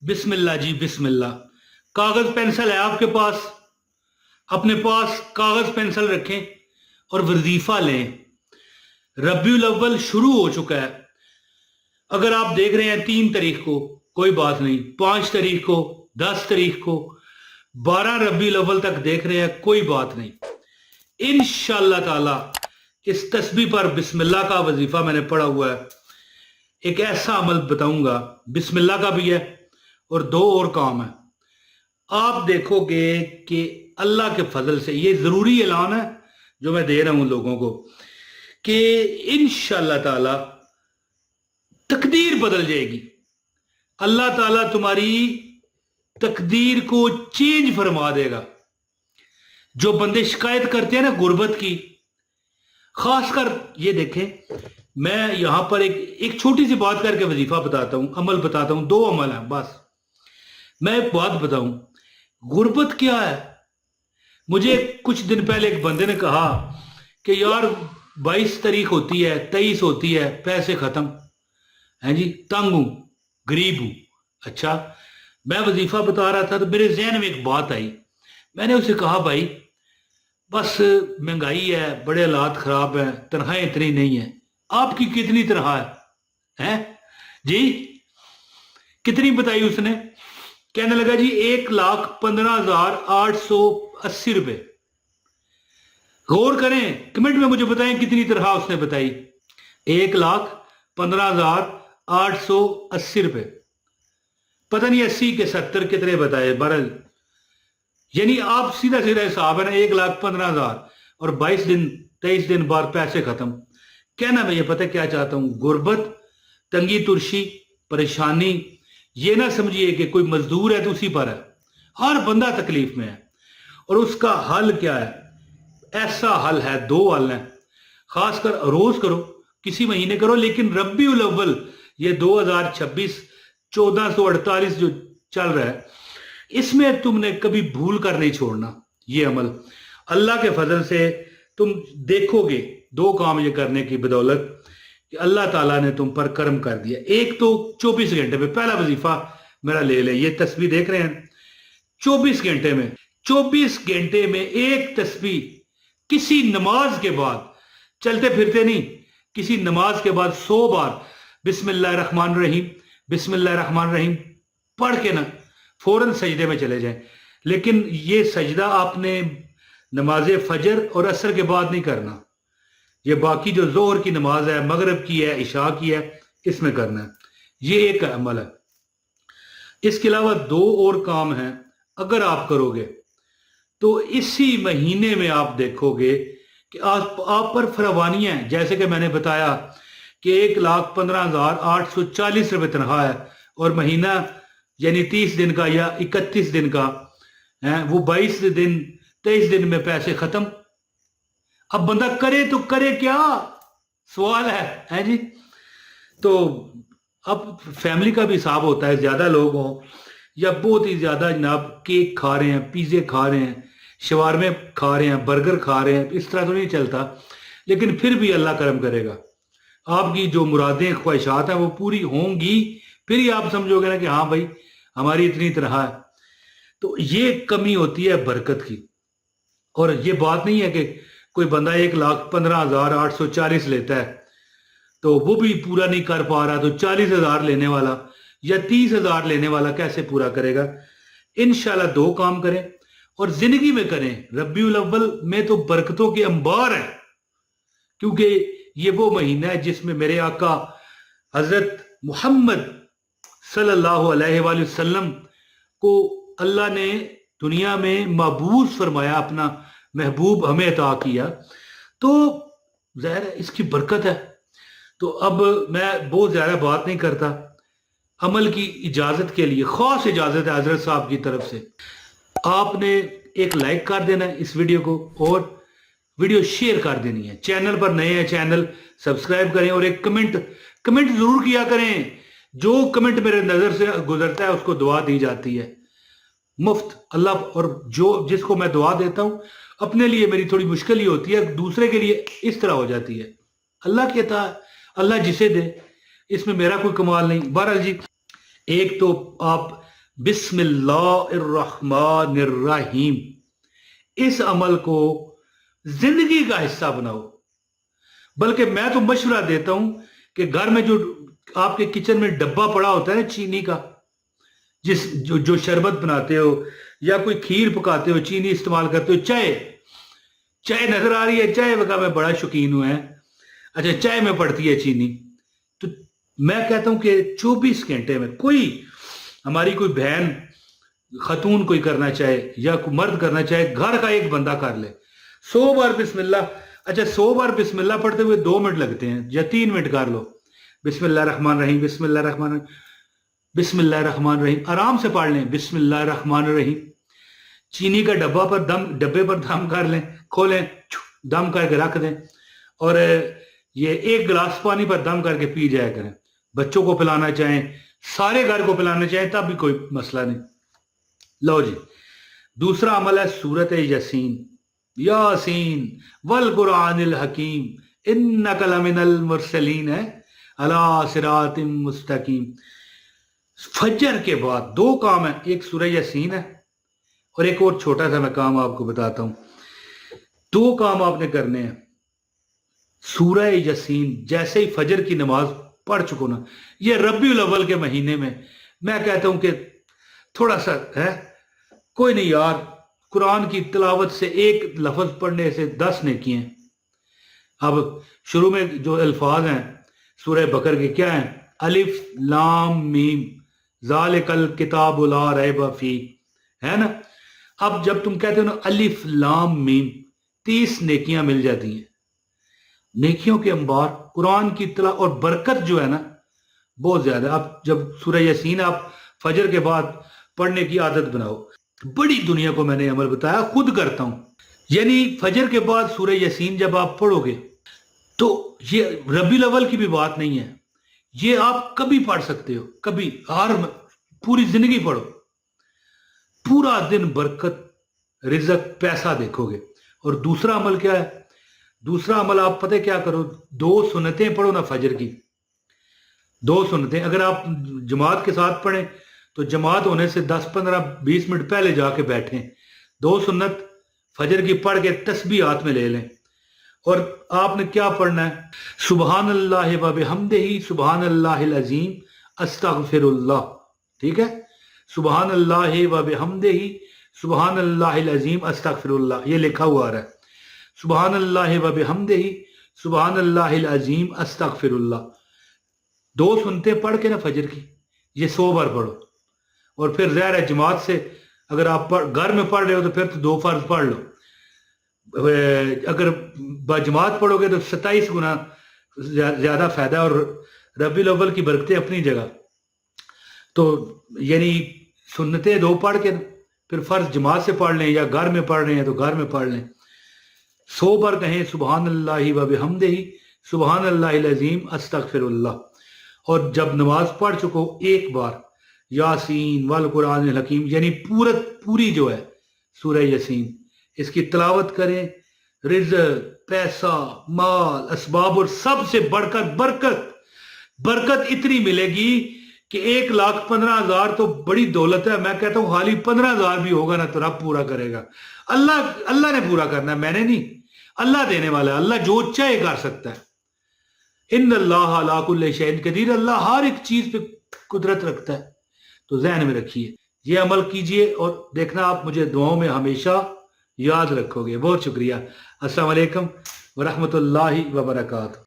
बिस्मिल्लाह जी बिस्मिल्लाह। कागज पेंसिल है आपके पास? अपने पास कागज पेंसिल रखें और वजीफा लें। रबीउल अव्वल शुरू हो चुका है। अगर आप देख रहे हैं 3 तारीख को, कोई बात नहीं। 5 तारीख को, 10 तारीख को, 12 रबीउल अव्वल तक देख रहे हैं, कोई बात नहीं। इंशाअल्लाह ताला इस तस्बीह पर बिस्मिल्लाह का वजीफा मैंने पढ़ा हुआ है। एक ऐसा अमल बताऊंगा, बिस्मिल्लाह का भी है और 2 और काम है। आप देखोगे कि अल्लाह के फजल से, ये जरूरी ऐलान है जो मैं दे रहा हूं लोगों को, कि इंशाअल्लाह ताला तकदीर बदल जाएगी। अल्लाह ताला तुम्हारी तकदीर को चेंज फरमा देगा। जो बंदे शिकायत करते हैं ना गुर्बत की, खासकर ये देखें, मैं यहां पर एक छोटी सी बात करके वजीफा बताता हूं, अमल बताता हूं। 2 अमल हैं बस। मैं एक बात बताऊं, गुर्बत क्या है। मुझे कुछ दिन पहले एक बंदे ने कहा कि यार 22 तारीख होती है, 23 होती है, पैसे खत्म हैं जी, तंग हूं, गरीब हूं। अच्छा, मैं वजीफा बता रहा था तो मेरे जहन में एक बात आई। मैंने उसे कहा भाई बस महंगाई है, बड़े हालात खराब हैं, तनख्वाहें इतनी नहीं है। आपकी कितनी तनख्वाह है जी? कितनी बताई उसने? कहने लगा जी 1,15,880 रुपए। गौर करें, कमेंट में मुझे बताएं कितनी तनख्वाह उसने बताई। 1,15,880 रुपए। पता नहीं 80 के 70 कितने बताए। बहरहाल यानी आप सीधा सीधा हिसाब है ना, 1,15,000 और 22 दिन 23 दिन बाद पैसे खत्म। कहना मैं ये पता क्या चाहता हूं, गुर्बत, तंगी तुर्शी, परेशानी, ये ना समझिए कि कोई मजदूर है तो उसी पर है। हर बंदा तकलीफ में है और उसका हल क्या है? ऐसा हल है, 2 हल हैं। खासकर रोज करो, किसी महीने करो, लेकिन रबीउल अव्वल ये 2026 1448 जो चल रहा है, इसमें तुमने कभी भूल कर नहीं छोड़ना ये अमल। अल्लाह के फजल से तुम देखोगे 2 काम ये करने की बदौलत कि अल्लाह ताला ने तुम पर करम कर दिया। एक तो 24 घंटे में पहला वजीफा मेरा ले ले। ये तस्बीह देख रहे हैं, 24 घंटे में, 24 घंटे में एक तस्बीह किसी नमाज के बाद, चलते फिरते नहीं, किसी नमाज के बाद 100 बार बिस्मिल्लाहिर्रहमानिर्रहीम बिस्मिल्लाहिर्रहमानिर्रहीम पढ़ के ना फौरन सजदे में चले जाएं। लेकिन ये सजदा आपने नमाज फजर और असर के बाद नहीं करना। ये बाकी जो जोहर की नमाज है, मगरिब की है, इशा की है, इसमें करना है। ये एक अमल है। इसके अलावा 2 और काम हैं। अगर आप करोगे तो इसी महीने में आप देखोगे कि आप पर फरावानियां हैं। जैसे कि मैंने बताया कि 1,15,840 रुपये तनख्वाह है और महीना यानी 30 दिन का या 31 दिन का है, वो 22 दिन 23 दिन में पैसे खत्म। अब बंदा करे तो करे क्या, सवाल है जी। तो अब फैमिली का भी हिसाब होता है, ज्यादा लोग हों या बहुत ही ज्यादा जनाब केक खा रहे हैं, पिज्जे खा रहे हैं, शवारमे खा रहे हैं, बर्गर खा रहे हैं, इस तरह तो नहीं चलता। लेकिन फिर भी अल्लाह करम करेगा। आपकी जो मुरादें ख्वाहिशात हैं वो पूरी होंगी, फिर ही आप समझोगे ना कि हाँ भाई हमारी इतनी तरह है। तो ये कमी होती है बरकत की। और ये बात नहीं है कि कोई बंदा 1,15,840 लेता है तो वो भी पूरा नहीं कर पा रहा, तो 40,000 लेने वाला या 30,000 लेने वाला कैसे पूरा करेगा। इंशाल्लाह 2 काम करें और जिंदगी में करें। रबीउल अव्वल में तो बरकतों के अंबार है, क्योंकि ये वो महीना है जिसमें मेरे आका हजरत मोहम्मद सल्लल्लाहु अलैहि वसल्लम को अल्लाह ने दुनिया में मबूस फरमाया, अपना महबूब हमें अता किया। तो ज़ाहिर है इसकी बरकत है। तो अब मैं बहुत ज़्यादा बात नहीं करता। अमल की इजाज़त के लिए खास इजाज़त है हजरत साहब की तरफ से। आपने एक लाइक कर देना है इस वीडियो को और वीडियो शेयर कर देनी है। चैनल पर नए हैं, चैनल सब्सक्राइब करें और एक कमेंट जरूर किया करें। जो कमेंट मेरे नजर से गुजरता है उसको दुआ दी जाती है मुफ्त। अल्लाह, और जो जिसको मैं दुआ देता हूं अपने लिए मेरी थोड़ी मुश्किल ही होती है, दूसरे के लिए इस तरह हो जाती है। अल्लाह कहता है अल्लाह जिसे दे, इसमें मेरा कोई कमाल नहीं। बहरहाल जी, एक तो आप बिस्मिल्लाहिर्रहमानिर्रहीम, इस अमल को जिंदगी का हिस्सा बनाओ। बल्कि मैं तो मशवरा देता हूं कि घर में जो आपके किचन में डब्बा पड़ा होता है ना चीनी का, जो शरबत बनाते हो या कोई खीर पकाते हो, चीनी इस्तेमाल करते हो, चाय नजर आ रही है, चाय का मैं बड़ा शौकीन हूं है, अच्छा चाय में पड़ती है चीनी, तो मैं कहता हूं कि 24 घंटे में हमारी कोई बहन खतून कोई करना चाहे या कोई मर्द करना चाहे, घर का एक बंदा कर ले 100 बार बिस्मिल्लाह। अच्छा 100 बार बिस्मिल्लाह पढ़ते हुए 2 मिनट लगते हैं या 3 मिनट कर लो। बिस्मिल्लाहिर्रहमानिर्रहीम, बिस्मिल्लाहिर्रहमानिर्रहीम, बिस्मिल्लाहिर्रहमानिर्रहीम, आराम से पढ़ लें बिस्मिल्लाहिर्रहमानिर्रहीम। चीनी का डब्बे पर दम कर लें, खोलें, दम करके रख दें, और ये 1 गिलास पानी पर दम करके पी जाया करें। बच्चों को पिलाना चाहें, सारे घर को पिलाना चाहें, तब भी कोई मसला नहीं। लो जी, दूसरा अमल है सूरत यासीन वल कुरानिल हकीम इन्नका लमिनल मुरसलीन है अला सिरातिम मुस्तकीम। फजर के बाद 2 काम है, एक सूरह यासीन है और एक और छोटा सा मैं काम आपको बताता हूं। 2 काम आपने करने हैं। सूरह यासीन जैसे ही फजर की नमाज पढ़ चुको ना, ये रबीउल अव्वल के महीने में मैं कहता हूं कि थोड़ा सा है, कोई नहीं यार, कुरान की तिलावत से 1 लफ्ज पढ़ने से 10 नेकियां। अब शुरू में जो अल्फाज हैं सूरह बकर के क्या हैं, अलिफ लाम मीम ज़ालिकल किताबु ला रैब फी, है ना। अब जब तुम कहते हो ना अलिफ लाम मीम, 30 नेकियां मिल जाती हैं। नेकियों के अंबार, कुरान की तिला और बरकत जो है ना बहुत ज्यादा। अब जब सूरह यासीन आप फजर के बाद पढ़ने की आदत बनाओ। बड़ी दुनिया को मैंने अमल बताया, खुद करता हूं। यानी फजर के बाद सूरह यासीन जब आप पढ़ोगे तो ये रबीउल अव्वल की भी बात नहीं है, ये आप कभी पढ़ सकते हो, कभी, हर पूरी जिंदगी पढ़ो, पूरा दिन बरकत, रिज़्क, पैसा देखोगे। और दूसरा अमल क्या है, दूसरा अमल आप पता है क्या करो, 2 सुन्नतें पढ़ो ना फजर की। 2 सुन्नतें अगर आप जमात के साथ पढ़ें तो जमात होने से 10, 15, 20 मिनट पहले जाके बैठें, 2 सुन्नत फजर की पढ़ के तस्बीह हाथ में ले लें। और आपने क्या पढ़ना है, सुबहानल्लाहि व बिहम्दिही सुबहानल्लाहिल अज़ीम अस्तगफिरुल्लाह, ठीक है, सुबहानल्लाहि व बिहम्दिही सुबहानल्लाहिल अज़ीम अस्तगफिरुल्लाह, ये लिखा हुआ आ रहा है, सुबहानल्लाहि व बिहम्दिही सुबहानल्लाहिल अज़ीम अस्तगफिरुल्लाह। 2 सुनते पढ़ के ना फजर की, ये 100 बार पढ़ो। और फिर ज़ाहिर है जमात से अगर आप घर में पढ़ रहे हो तो फिर तो 2 फर्ज पढ़ लो। अगर बजमात पढ़ोगे तो 27 गुना ज्यादा फायदा, और रबीउल अव्वल की बरकतें अपनी जगह। तो यानी सुन्नतें 2 पढ़ के फिर फर्ज जमात से पढ़ लें, या घर में पढ़ रहे हैं तो घर में पढ़ लें। 100 बार कहें सुबहानल्लाहि व बिहम्दिही सुबहानल्लाहिल अज़ीम अस्तगफिरुल्लाह। और जब नमाज पढ़ चुको 1 बार यासीन वल कुरानिल हकीम, यानी पूरी जो है सूरह यासीन, इसकी तिलावत करें। रिज़्क, पैसा, माल, असबाब, और सबसे बढ़कर बरकत इतनी मिलेगी कि 1,15,000 तो बड़ी दौलत है। मैं कहता हूं खाली 15,000 भी होगा ना तो रब पूरा करेगा। अल्लाह ने पूरा करना है, मैंने नहीं। अल्लाह देने वाला है, अल्लाह जो चाहे कर सकता है। इन्नल्लाह अला कुल्लि शैइन कदीर, अल्लाह हर एक चीज पे कुदरत रखता है। तो ज़हन में रखिए, ये अमल कीजिए और देखना आप मुझे दुआओं में हमेशा याद रखोगे। बहुत शुक्रिया। अस्सलाम वालेकुम व रहमतुल्लाहि व बरकातहू।